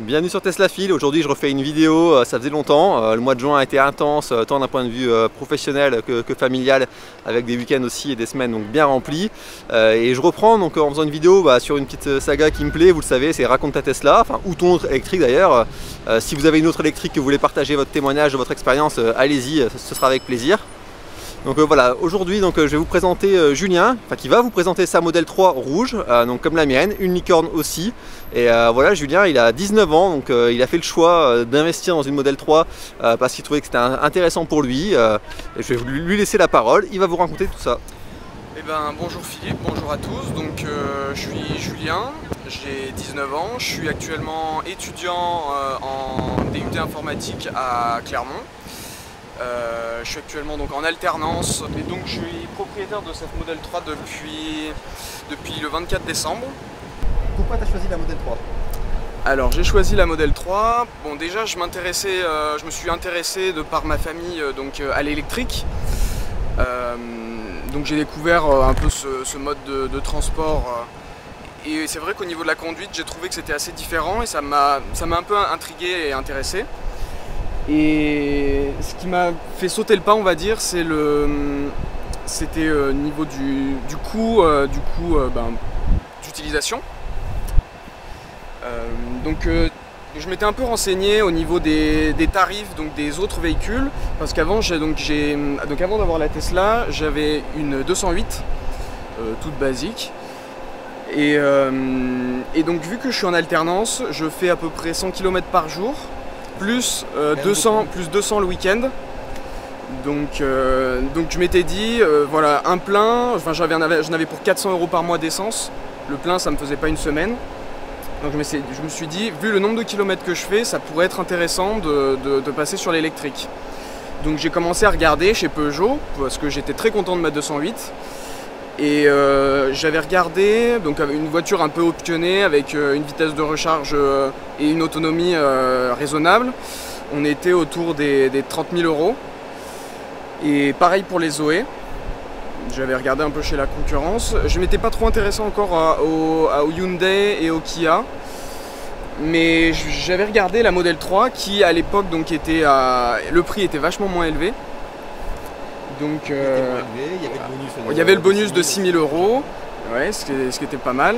Bienvenue sur Tesla Fil. Aujourd'hui je refais une vidéo, ça faisait longtemps, le mois de juin a été intense tant d'un point de vue professionnel que familial, avec des week-ends aussi et des semaines donc bien remplies, et je reprends donc en faisant une vidéo sur une petite saga qui me plaît, vous le savez, c'est Raconte ta Tesla, enfin ou ton autre électrique d'ailleurs. Si vous avez une autre électrique que vous voulez partager votre témoignage, votre expérience, allez-y, ce sera avec plaisir. Donc voilà, aujourd'hui je vais vous présenter Julien, qui va vous présenter sa Model 3 rouge, donc comme la mienne, une licorne aussi. Et voilà, Julien il a 19 ans, donc il a fait le choix d'investir dans une Model 3 parce qu'il trouvait que c'était intéressant pour lui. Et je vais lui laisser la parole, il va vous raconter tout ça. Eh ben, bonjour Philippe, bonjour à tous. Donc je suis Julien, j'ai 19 ans, je suis actuellement étudiant en DUT informatique à Clermont. Je suis actuellement donc en alternance et donc je suis propriétaire de cette Model 3 depuis le 24 décembre. Pourquoi tu as choisi la Model 3? Alors j'ai choisi la Model 3, bon déjà je me suis intéressé de par ma famille à l'électrique. Donc j'ai découvert un peu ce mode de transport et c'est vrai qu'au niveau de la conduite j'ai trouvé que c'était assez différent et ça m'a un peu intrigué et intéressé. Et ce qui m'a fait sauter le pas, on va dire, c'était au niveau du coût d'utilisation. Je m'étais un peu renseigné au niveau des tarifs des autres véhicules, parce qu'avant avant d'avoir la Tesla, j'avais une 208 toute basique. Et donc vu que je suis en alternance, je fais à peu près 100 km par jour. Plus 200 le week-end. Donc je m'étais dit, voilà, un plein, enfin j'en avais pour 400 € par mois d'essence. Le plein, ça me faisait pas une semaine. Donc je me suis dit, vu le nombre de kilomètres que je fais, ça pourrait être intéressant de passer sur l'électrique. Donc j'ai commencé à regarder chez Peugeot, parce que j'étais très content de ma 208. Et j'avais regardé une voiture un peu optionnée avec une vitesse de recharge et une autonomie raisonnable. On était autour des 30 000 €. Et pareil pour les Zoé. J'avais regardé un peu chez la concurrence. Je m'étais pas trop intéressé encore au Hyundai et au Kia. Mais j'avais regardé la Model 3 qui à l'époque le prix était vachement moins élevé. Donc, il y avait le bonus de 6 000 €, ouais, ce qui était pas mal.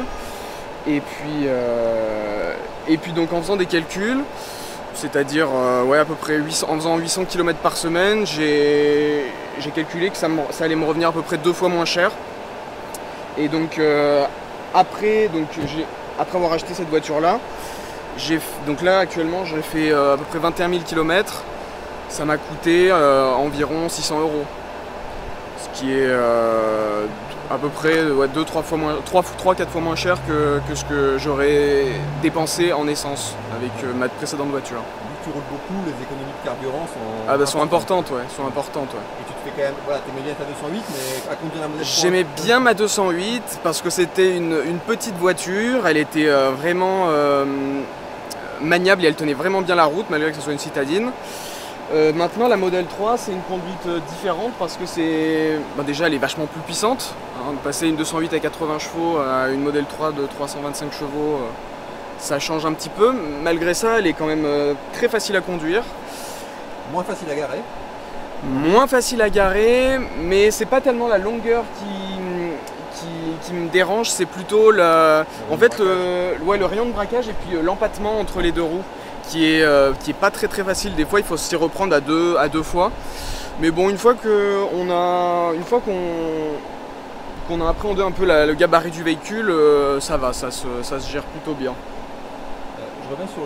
Et puis donc en faisant des calculs, c'est-à-dire à peu près en faisant 800 km par semaine, j'ai calculé que ça allait me revenir à peu près 2 fois moins cher. Et donc après avoir acheté cette voiture-là, actuellement j'ai fait à peu près 21 000 km. Ça m'a coûté environ 600 €. Ce qui est à peu près 3-4 fois moins cher que ce que j'aurais dépensé en essence avec ma précédente voiture. Tu roules beaucoup, les économies de carburant sont importantes, ouais, sont importantes, ouais. Et tu te fais quand même, voilà, t'aimais bien ta 208, mais à conduire la Model 3? J'aimais bien ma 208 parce que c'était une petite voiture, elle était vraiment maniable et elle tenait vraiment bien la route malgré que ce soit une citadine. Maintenant la Model 3 c'est une conduite différente parce que déjà elle est vachement plus puissante, hein, de passer une 208 à 80 chevaux à une Model 3 de 325 chevaux, ça change un petit peu. Malgré ça elle est quand même très facile à conduire. Moins facile à garer. Moins facile à garer, mais c'est pas tellement la longueur qui me dérange, c'est plutôt le rayon de braquage et puis l'empattement entre les deux roues. Qui est pas très facile. Des fois il faut s'y reprendre à deux fois, mais bon, une fois qu'on a appréhendé un peu le gabarit du véhicule, ça va, ça se gère plutôt bien. Je reviens sur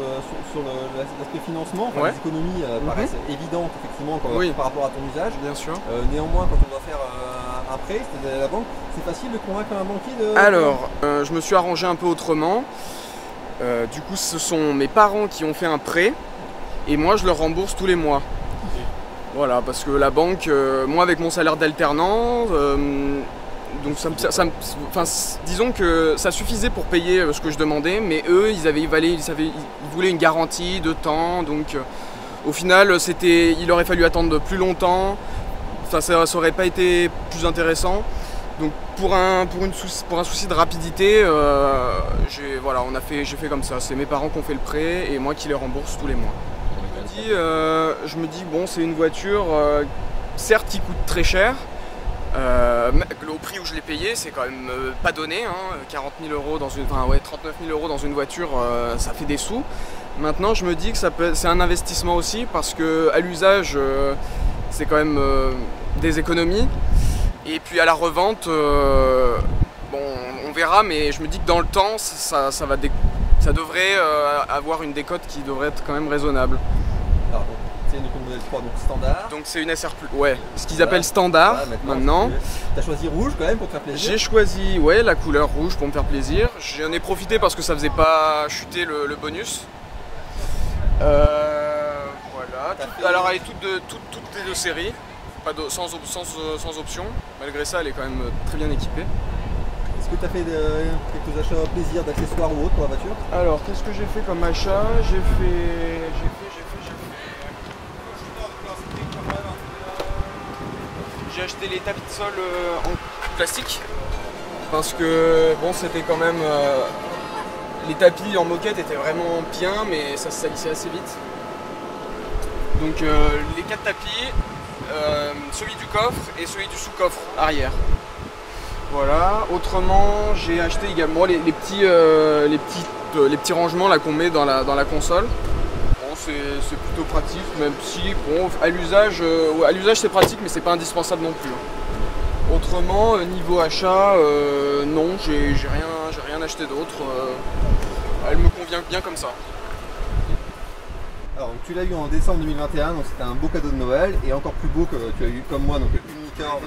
l'aspect financement. Ouais. Les économies paraissent évidentes effectivement par rapport à ton usage. Bien sûr. Néanmoins, quand on doit faire un prêt, c'est-à-dire à la banque, c'est facile de convaincre un banquier de... Alors, je me suis arrangé un peu autrement. Du coup, ce sont mes parents qui ont fait un prêt et moi je leur rembourse tous les mois. Okay. Voilà, parce que la banque, moi avec mon salaire d'alternant, disons que ça suffisait pour payer ce que je demandais, mais eux ils voulaient une garantie de temps, donc au final il aurait fallu attendre plus longtemps, ça aurait pas été plus intéressant. Donc pour un souci de rapidité, j'ai fait comme ça. C'est mes parents qui ont fait le prêt et moi qui les rembourse tous les mois. Je me dis bon, c'est une voiture, certes qui coûte très cher. Au prix où je l'ai payé, c'est quand même pas donné, hein, 40 000 euros dans une, 39 000 euros dans une voiture, ça fait des sous. Maintenant, je me dis que c'est un investissement aussi parce que à l'usage, c'est quand même des économies. Et puis à la revente, bon, on verra, mais je me dis que dans le temps, ça devrait avoir une décote qui devrait être quand même raisonnable. Alors, c'est une modèle 3 donc standard. Donc c'est une SR+, ouais, ce qu'ils appellent standard maintenant. Tu as choisi rouge quand même pour te faire plaisir? J'ai choisi la couleur rouge pour me faire plaisir. J'en ai profité parce que ça faisait pas chuter le bonus. Voilà. Alors elle est toutes les deux séries, sans option. Malgré ça, elle est quand même très bien équipée. Est-ce que tu as fait quelques achats plaisir d'accessoires ou autres pour la voiture? Alors qu'est-ce que j'ai fait comme achat? J'ai acheté les tapis de sol en plastique parce que bon, c'était quand même les tapis en moquette étaient vraiment bien, mais ça se salissait assez vite. Donc les 4 tapis, celui du coffre et celui du sous-coffre arrière. Voilà. Autrement, j'ai acheté également les petits rangements là qu'on met dans la console. C'est plutôt pratique, même si bon, à l'usage c'est pratique, mais c'est pas indispensable non plus. Autrement, niveau achat, non, j'ai rien acheté d'autre. Elle me convient bien comme ça. Alors tu l'as eu en décembre 2021, donc c'était un beau cadeau de Noël, et encore plus beau que tu as eu comme moi, donc une licorne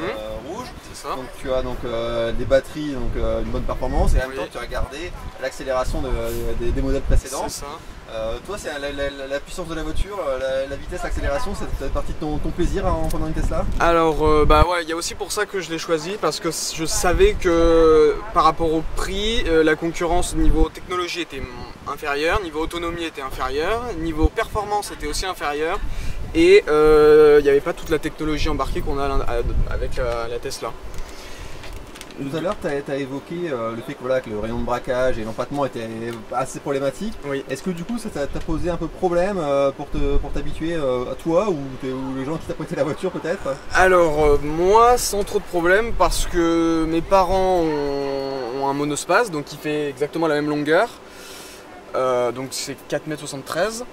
rouge. C'est ça. Donc tu as donc des batteries, donc une bonne performance, et en même temps tu as gardé l'accélération des modèles précédents. C'est ça. Toi, c'est la puissance de la voiture, la vitesse, l'accélération, c'est partie de ton plaisir en prenant une Tesla? Alors, ouais, il y a aussi pour ça que je l'ai choisi, parce que je savais que par rapport au prix, la concurrence niveau technologie était inférieure, niveau autonomie était inférieure, niveau performance était aussi inférieur, et il n'y avait pas toute la technologie embarquée qu'on a avec la Tesla. Tout à l'heure, tu as évoqué le fait que, voilà, que le rayon de braquage et l'empattement étaient assez problématiques. Oui. Est-ce que du coup ça t'a posé un peu problème pour t'habituer à toi ou les gens qui t'apprêtaient la voiture peut-être? Alors moi sans trop de problème parce que mes parents ont un monospace donc qui fait exactement la même longueur. Donc c'est 4,73 m.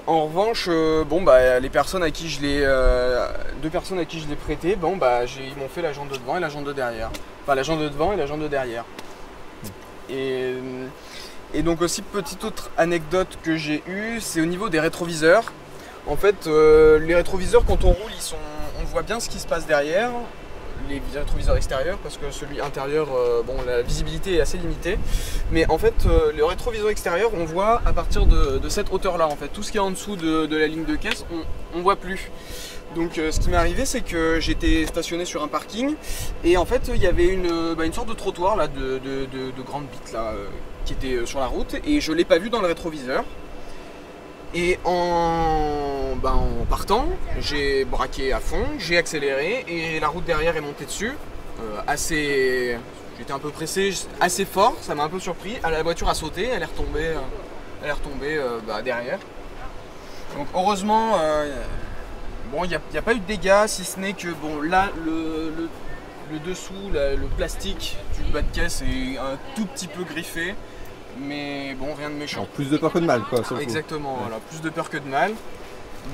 En revanche, les personnes à qui je l'ai, deux personnes à qui je l'ai prêté, ils m'ont fait la jante de devant et la jante de derrière. Enfin la jante de devant et la jante de derrière. Et donc aussi petite autre anecdote que j'ai eue, c'est au niveau des rétroviseurs. En fait, les rétroviseurs quand on roule, on voit bien ce qui se passe derrière. Les rétroviseurs extérieurs parce que celui intérieur, la visibilité est assez limitée, mais en fait le rétroviseur extérieur on voit à partir de cette hauteur là, en fait tout ce qui est en dessous de la ligne de caisse on voit plus. Donc ce qui m'est arrivé c'est que j'étais stationné sur un parking et en fait il y avait une sorte de trottoir là de grandes bites là qui était sur la route et je l'ai pas vu dans le rétroviseur. Et en partant, j'ai braqué à fond, j'ai accéléré et la route derrière est montée dessus. J'étais un peu pressé, assez fort, ça m'a un peu surpris. La voiture a sauté, elle est retombée derrière. Donc heureusement, il n'y a pas eu de dégâts, si ce n'est que là le dessous, le plastique du bas de caisse est un tout petit peu griffé. Mais bon, rien de méchant. Alors, plus de peur que de mal, quoi. Exactement, voilà, plus de peur que de mal.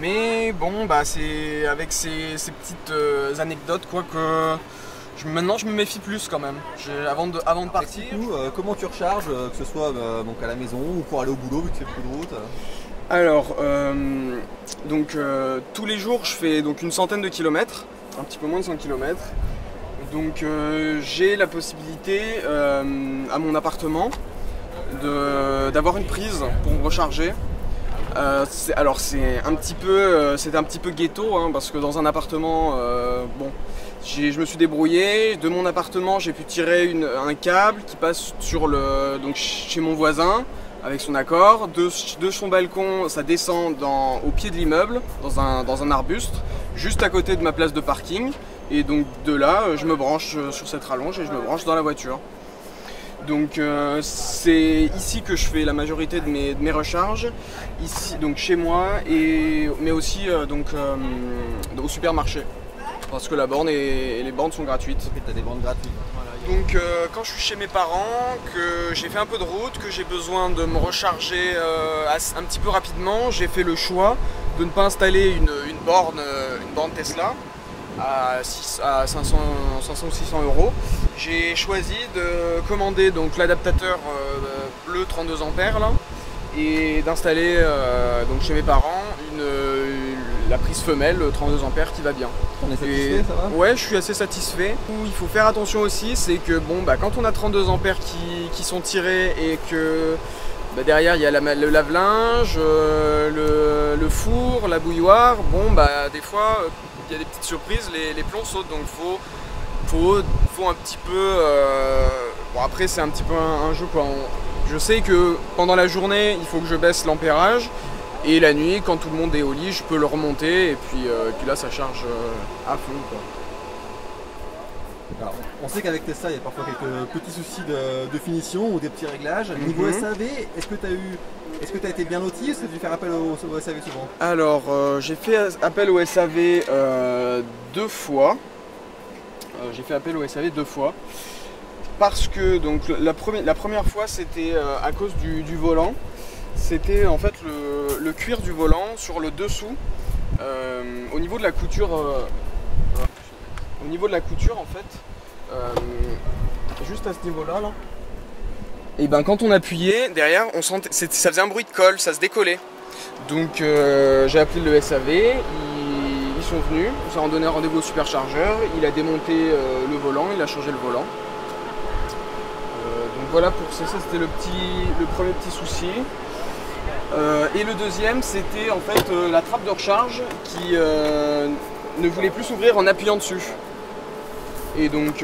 Mais bon, c'est avec ces petites anecdotes quoi que maintenant je me méfie plus quand même. Avant de partir. Du coup, comment tu recharges, que ce soit à la maison ou pour aller au boulot vu que tu fais beaucoup de route? Alors, tous les jours je fais donc une centaine de kilomètres, un petit peu moins de 100 km. Donc j'ai la possibilité à mon appartement d'avoir une prise pour me recharger. C'est un petit peu ghetto hein, parce que dans un appartement, je me suis débrouillé. De mon appartement, j'ai pu tirer un câble qui passe chez mon voisin avec son accord. De son balcon, ça descend au pied de l'immeuble, dans un arbuste, juste à côté de ma place de parking. Et donc de là, je me branche sur cette rallonge et je me branche dans la voiture. Donc c'est ici que je fais la majorité de mes recharges, ici donc chez moi, mais aussi au supermarché. Parce que la borne et les bornes sont gratuites. Tu as des bornes gratuites. Donc quand je suis chez mes parents, que j'ai fait un peu de route, que j'ai besoin de me recharger un petit peu rapidement, j'ai fait le choix de ne pas installer une borne Tesla à 500 ou 600 euros. J'ai choisi de commander donc l'adaptateur bleu 32 ampères là, et d'installer donc chez mes parents la prise femelle 32 ampères qui va bien. On est satisfait, ça va? Ouais, je suis assez satisfait. Où il faut faire attention aussi, c'est que bon, quand on a 32 ampères qui sont tirés et que derrière il y a le lave-linge, le four, la bouilloire, bon des fois il y a des petites surprises, les plombs sautent, donc faut un petit peu... Bon après c'est un petit peu un jeu quoi. Je sais que pendant la journée il faut que je baisse l'ampérage, et la nuit quand tout le monde est au lit je peux le remonter, et puis là ça charge à fond quoi. Alors, on sait qu'avec Tesla il y a parfois quelques petits soucis de finition ou des petits réglages. Niveau SAV, est-ce que tu as été bien loti, ou est-ce que tu as dû faire appel au SAV souvent? Alors j'ai fait appel au SAV 2 fois. J'ai fait appel au SAV 2 fois. Parce que donc, la première fois c'était à cause du volant. C'était en fait le cuir du volant sur le dessous. Au niveau de la couture, en fait, juste à ce niveau-là, et quand on appuyait, derrière, on sentait, ça faisait un bruit de colle, ça se décollait. Donc j'ai appelé le SAV, ils sont venus, ils ont donné un rendez-vous au superchargeur, il a démonté le volant, il a changé le volant. Donc voilà, pour ça c'était le premier petit souci. Et le deuxième, c'était en fait la trappe de recharge qui ne voulait plus s'ouvrir en appuyant dessus. Et donc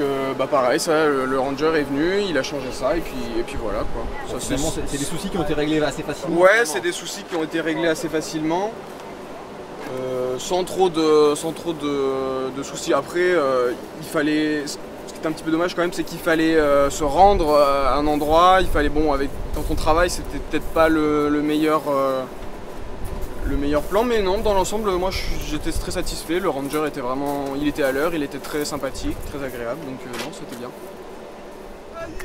pareil, ça, le Ranger est venu, il a changé ça, et puis voilà quoi. Bon, c'est des soucis qui ont été réglés assez facilement. Ouais, c'est des soucis qui ont été réglés assez facilement, sans trop de soucis. Après, il fallait, ce qui est un petit peu dommage quand même, c'est qu'il fallait se rendre à un endroit. Il fallait, quand on travaille, c'était peut-être pas le meilleur plan, mais non, dans l'ensemble, moi j'étais très satisfait. Le Ranger était il était à l'heure, il était très sympathique, très agréable, donc non, c'était bien.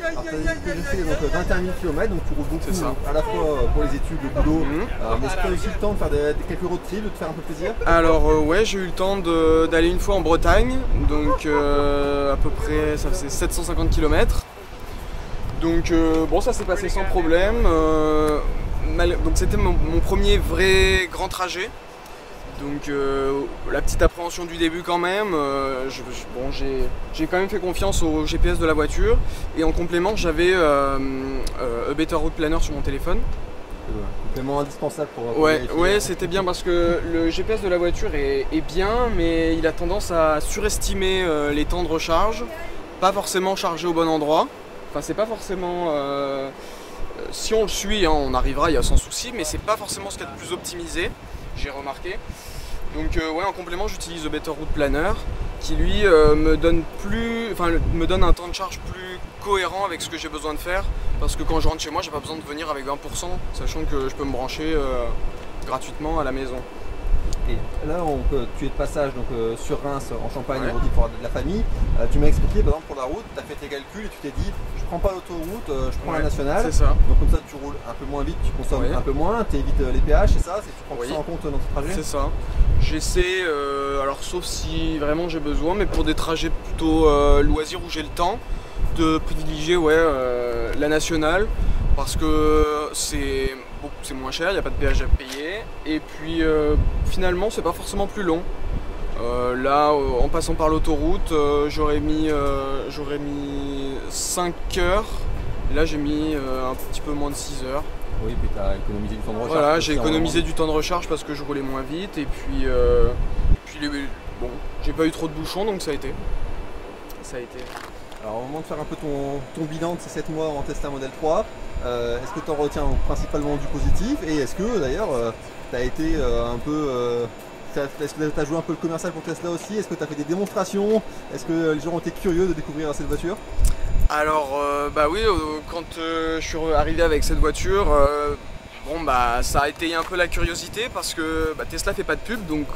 Alors, tu as dit que j'ai fait donc 21 000 km, donc tu roules beaucoup à la fois pour les études, le boulot, mais est-ce que tu as aussi le temps de faire quelques road trips, de te faire un peu plaisir? Alors ouais, j'ai eu le temps d'aller une fois en Bretagne, donc à peu près ça faisait 750 km. Donc bon, ça s'est passé sans problème. Donc c'était mon premier vrai grand trajet. Donc la petite appréhension du début quand même, j'ai quand même fait confiance au GPS de la voiture, et en complément j'avais A Better Route Planner sur mon téléphone. Complément indispensable pour ouais, c'était bien parce que le GPS de la voiture est bien, mais il a tendance à surestimer les temps de recharge, pas forcément chargé au bon endroit. Enfin c'est pas forcément... si on le suit, on arrivera, il y a sans souci, mais c'est pas forcément ce qu'il y a de plus optimisé, j'ai remarqué. Donc ouais, en complément j'utilise le Better Route Planner qui lui me donne un temps de charge plus cohérent avec ce que j'ai besoin de faire, parce que quand je rentre chez moi j'ai pas besoin de venir avec 20%, sachant que je peux me brancher gratuitement à la maison. Et là, tu es de passage donc, sur Reims, en Champagne, aujourd'hui pour de la famille. Tu m'as expliqué, par exemple, pour la route, tu as fait tes calculs et tu t'es dit, je prends pas l'autoroute, je prends la nationale. C'est ça. Donc comme ça, tu roules un peu moins vite, tu consommes un peu moins, tu évites les péages, c'est ça? Tu prends ça en compte dans tes trajets? C'est ça. J'essaie, alors sauf si vraiment j'ai besoin, mais pour des trajets plutôt loisirs où j'ai le temps, de privilégier la nationale, parce que c'est moins cher, il n'y a pas de péage à payer, et puis finalement c'est pas forcément plus long. Là, en passant par l'autoroute, j'aurais mis 5 heures, là j'ai mis un petit peu moins de 6 heures. Oui, puis tu as économisé du temps de recharge. Voilà, j'ai économisé du temps de recharge parce que je roulais moins vite, et puis bon, j'ai pas eu trop de bouchons, donc ça a été. Alors au moment de faire un peu ton bilan de ces 7 mois en Tesla Model 3, est-ce que tu en retiens principalement du positif, et est-ce que d'ailleurs tu as été un peu est-ce que tu as joué un peu le commercial pour Tesla aussi? Est-ce que tu as fait des démonstrations? Est-ce que les gens ont été curieux de découvrir cette voiture? Alors bah oui, quand je suis arrivé avec cette voiture, bon bah ça a été un peu la curiosité parce que Tesla fait pas de pub, donc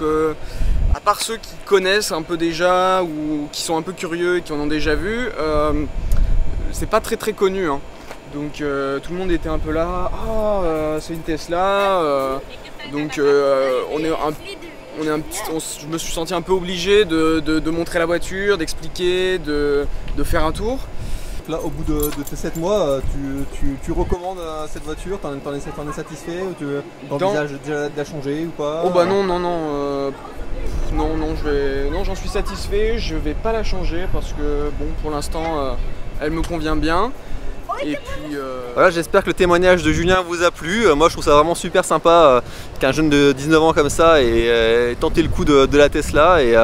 à part ceux qui connaissent un peu déjà ou qui sont un peu curieux et qui en ont déjà vu, c'est pas très connu, hein. Donc tout le monde était un peu là, c'est une Tesla, donc je me suis senti un peu obligé de montrer la voiture, d'expliquer, de faire un tour. Là, au bout de ces 7 mois, tu recommandes cette voiture? T'en es satisfait? Ou tu envisages déjà de la changer ou pas? Oh bah non, j'en suis satisfait, je vais pas la changer parce que bon, pour l'instant, elle me convient bien. Et puis voilà, j'espère que le témoignage de Julien vous a plu. Moi je trouve ça vraiment super sympa qu'un jeune de 19 ans comme ça ait tenté le coup de la Tesla, et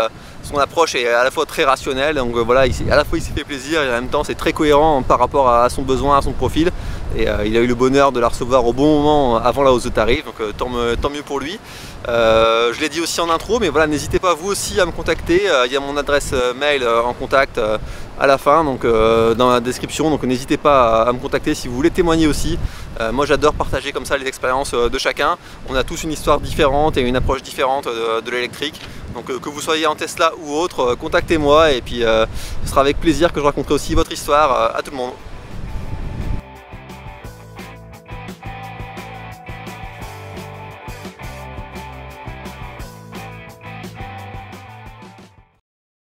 son approche est à la fois très rationnelle, donc voilà, à la fois il s'est fait plaisir et en même temps c'est très cohérent par rapport à son besoin, à son profil, et il a eu le bonheur de la recevoir au bon moment avant la hausse de tarif, donc tant mieux pour lui. Je l'ai dit aussi en intro, mais voilà, n'hésitez pas vous aussi à me contacter, il y a mon adresse mail en contact à la fin, donc dans la description, donc n'hésitez pas à me contacter si vous voulez témoigner aussi. Moi j'adore partager comme ça les expériences de chacun. On a tous une histoire différente et une approche différente de l'électrique, donc que vous soyez en Tesla ou autre, contactez-moi, et puis ce sera avec plaisir que je raconterai aussi votre histoire à tout le monde.